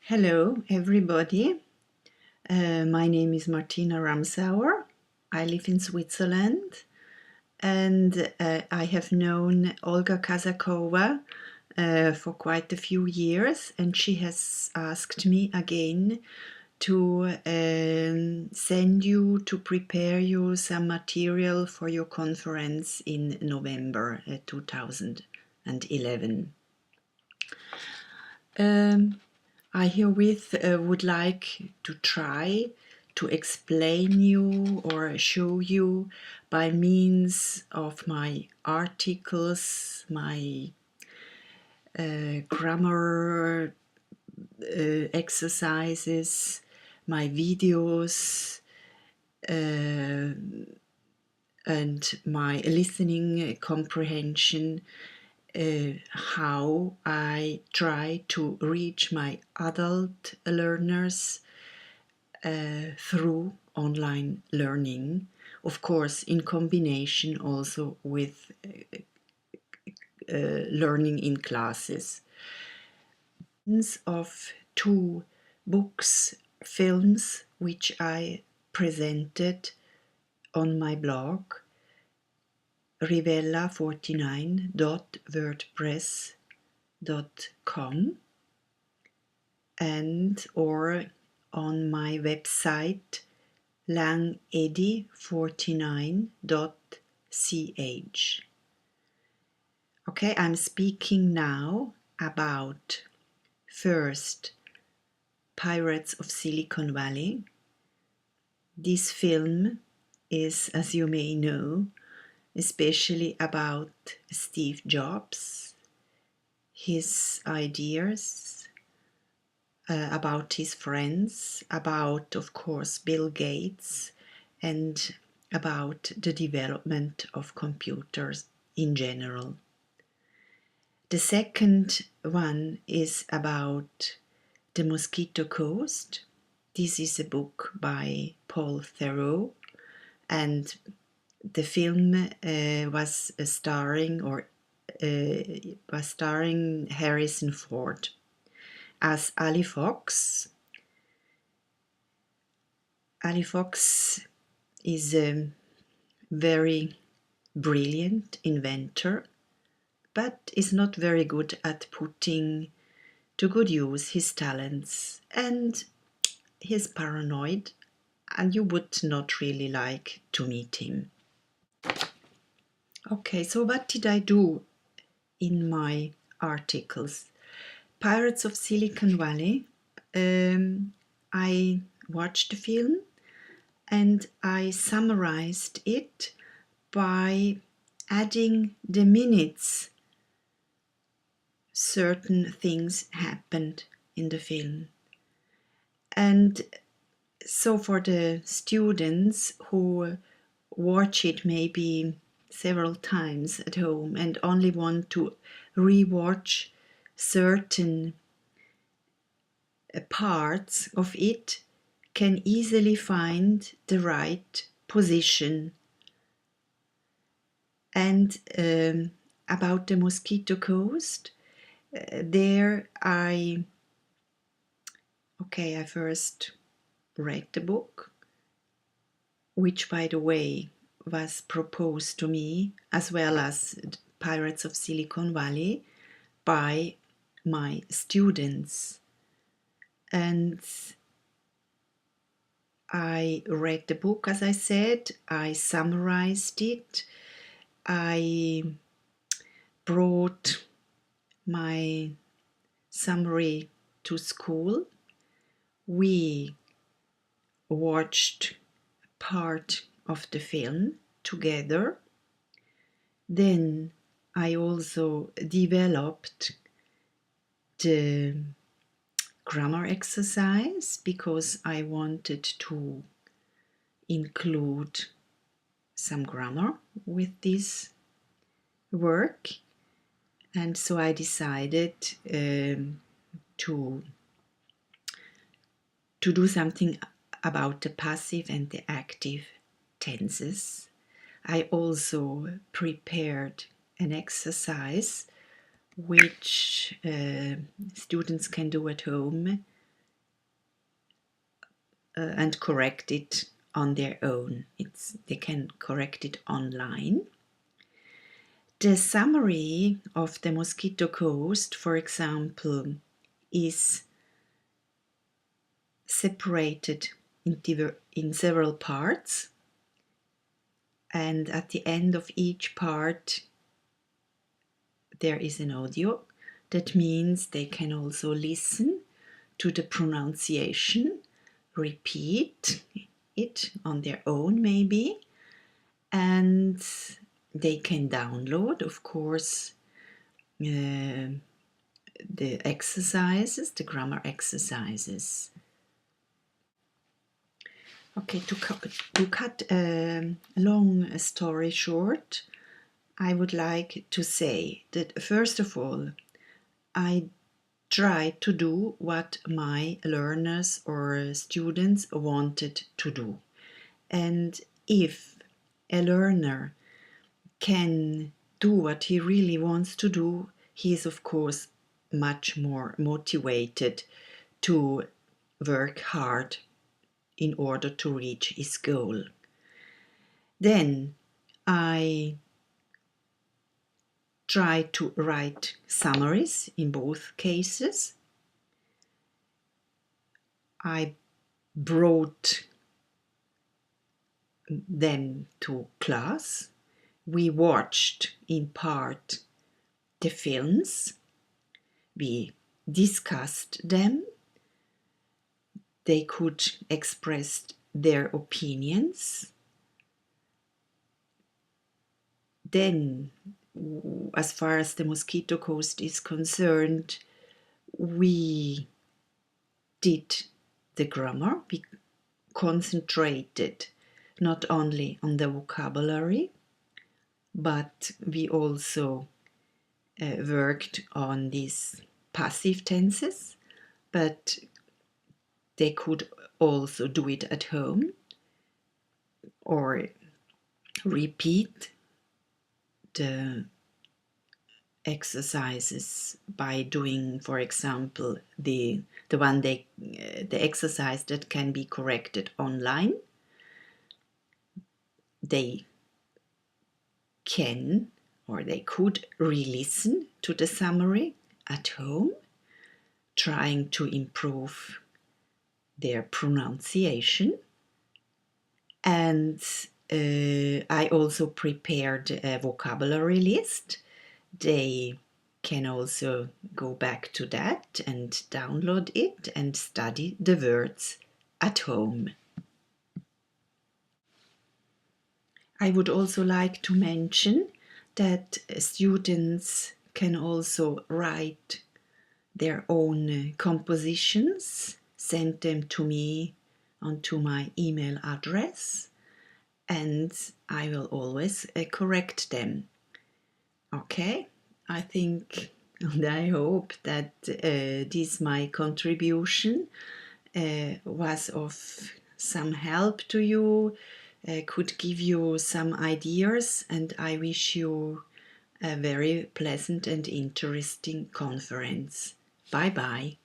Hello, everybody. My name is Martina Ramsauer. I live in Switzerland, and I have known Olga Kazakova for quite a few years, and she has asked me again to to prepare you some material for your conference in November 2011. I herewith would like to try to explain you or show you by means of my articles, my grammar exercises, my videos, and my listening comprehension, how I try to reach my adult learners through online learning, of course in combination also with learning in classes. Of two books, films, which I presented on my blog rivella49.wordpress.com and or on my website langedi49.ch. Okay, I'm speaking now about first Pirates of Silicon Valley. This film is, as you may know, especially about Steve Jobs, his ideas, about his friends, about, of course, Bill Gates, and about the development of computers in general. The second one is about The Mosquito Coast. This is a book by Paul Theroux, and the film was starring Harrison Ford as Ali Fox. Ali Fox is a very brilliant inventor, but is not very good at putting to good use his talents, and he's paranoid, and you would not really like to meet him. Okay, so what did I do in my articles? Pirates of Silicon Valley. I watched the film and I summarized it by adding the minutes certain things happened in the film. And so for the students who watch it maybe several times at home and only want to rewatch certain parts of it, can easily find the right position. And about the Mosquito Coast, there I first read the book, which, by the way, was proposed to me, as well as Pirates of Silicon Valley, by my students. And I read the book, as I said, I summarized it, I brought my summary to school. We watched part of the film together. Then I also developed the grammar exercise because I wanted to include some grammar with this work, and so I decided to do something about the passive and the active tenses. I also prepared an exercise which students can do at home and correct it on their own. They can correct it online. The summary of the Mosquito Coast, for example, is separated in several parts, and at the end of each part there is an audio. That means they can also listen to the pronunciation, repeat it on their own maybe, and they can download, of course, the exercises, the grammar exercises. Okay, to cut a long story short, I would like to say that first of all, I try to do what my learners or students wanted to do. And if a learner can do what he really wants to do, he is of course much more motivated to work hard in order to reach his goal. Then I try to write summaries in both cases. I brought them to class. We watched in part the films. We discussed them. They could express their opinions. Then, as far as the Mosquito Coast is concerned, we did the grammar. We concentrated not only on the vocabulary, but we also worked on these passive tenses, but they could also do it at home or repeat the exercises by doing, for example, the exercise that can be corrected online. They can or they could re-listen to the summary at home, trying to improve their pronunciation. And I also prepared a vocabulary list. They can also go back to that and download it and study the words at home. I would also like to mention that students can also write their own compositions, send them to me onto my email address, and I will always correct them. Okay, I think and I hope that this my contribution was of some help to you, could give you some ideas, and I wish you a very pleasant and interesting conference. Bye bye.